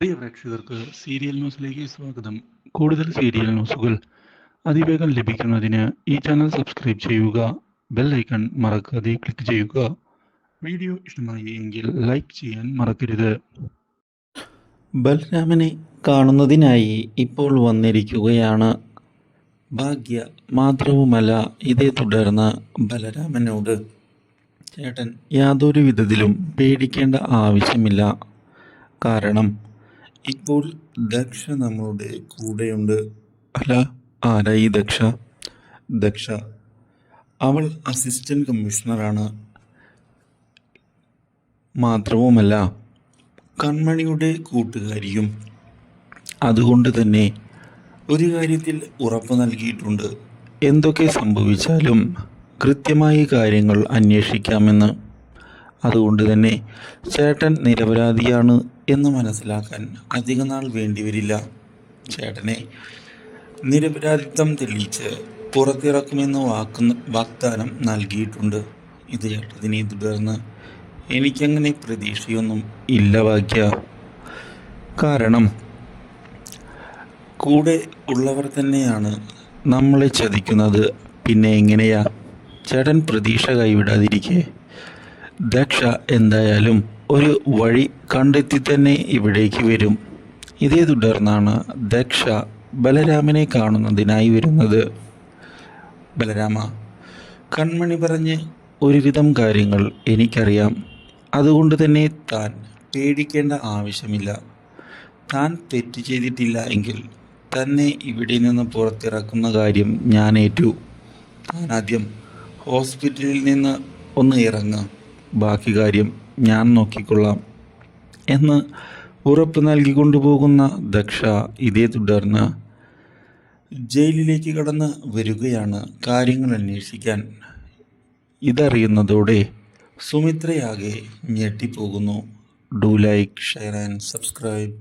പ്രിയ പ്രേക്ഷകർക്ക് സീരിയൽ ന്യൂസിലേക്ക് സ്വാഗതം. കൂടുതൽ സീരിയൽ ന്യൂസുകൾ അതിവേഗം ലഭിക്കുന്നതിന് ഈ ചാനൽ സബ്സ്ക്രൈബ് ചെയ്യുക. ബെൽ ഐക്കൺ മറക്കാതെ ക്ലിക്ക് ചെയ്യുക. വീഡിയോ ഇഷ്ടമായി എങ്കിൽ ലൈക്ക് ചെയ്യാൻ മറക്കരുത്. ബലരാമനെ കാണുന്നതിനായി ഇപ്പോൾ വന്നിരിക്കുകയാണ് ഭാഗ്യ. മാത്രവുമല്ല, ഇതേ തുടർന്ന് ബലരാമനോട് ചേട്ടൻ യാതൊരു വിധത്തിലും പേടിക്കേണ്ട ആവശ്യമില്ല. കാരണം ഇപ്പോൾ ദക്ഷ നമ്മളുടെ കൂടെയുണ്ട്. അല്ല, ആരായി ദക്ഷ? ദക്ഷ അവൾ അസിസ്റ്റന്റ് കമ്മീഷണറാണ്. മാത്രവുമല്ല കൺമണിയുടെ കൂട്ടുകാരിയും. അതുകൊണ്ട് തന്നെ ഒരു കാര്യത്തിൽ ഉറപ്പ് നൽകിയിട്ടുണ്ട്. എന്തൊക്കെ സംഭവിച്ചാലും കൃത്യമായി കാര്യങ്ങൾ അന്വേഷിക്കാമെന്ന്. അതുകൊണ്ട് തന്നെ ചേട്ടൻ നിരപരാധിയാണ് എന്ന് മനസ്സിലാക്കാൻ അധിക നാൾ വേണ്ടിവരില്ല. ചേട്ടനെ നിരപരാധിത്വം തെളിയിച്ച് പുറത്തിറക്കുമെന്ന് വാഗ്ദാനം നൽകിയിട്ടുണ്ട്. ഇത് കേട്ടതിനെ തുടർന്ന് എനിക്കങ്ങനെ പ്രതീക്ഷയൊന്നും ഇല്ല ഭാഗ്യ. കാരണം കൂടെ ഉള്ളവർ തന്നെയാണ് നമ്മളെ ചതിക്കുന്നത്. പിന്നെ എങ്ങനെയാ ചേട്ടൻ പ്രതീക്ഷ കൈവിടാതിരിക്കെ? ദക്ഷ എന്തായാലും ഒരു വഴി കണ്ടെത്തി തന്നെ ഇവിടേക്ക് വരും. ഇതേ തുടർന്നാണ് ദക്ഷ ബലരാമനെ കാണുന്നതിനായി വരുന്നത്. ബലരാമ, കൺമണി പറഞ്ഞ് ഒരുവിധം കാര്യങ്ങൾ എനിക്കറിയാം. അതുകൊണ്ട് തന്നെ താൻ പേടിക്കേണ്ട ആവശ്യമില്ല. താൻ തെറ്റ് ചെയ്തിട്ടില്ല എങ്കിൽ തന്നെ ഇവിടെ നിന്ന് പുറത്തിറക്കുന്ന കാര്യം ഞാൻ ഏറ്റു. താൻ ആദ്യം ഹോസ്പിറ്റലിൽ നിന്ന് ഒന്ന് ഇറങ്ങുക, ബാക്കി കാര്യം ഞാൻ നോക്കിക്കൊള്ളാം എന്ന് ഉറപ്പ് നൽകിക്കൊണ്ടുപോകുന്ന ദക്ഷ ഇതേ തുടർന്ന് ജയിലിലേക്ക് കടന്ന് വരികയാണ് കാര്യങ്ങൾ അന്വേഷിക്കാൻ. ഇതറിയുന്നതോടെ സുമിത്രയാകെ ഞെട്ടിപ്പോകുന്നു. Do like, share and subscribe.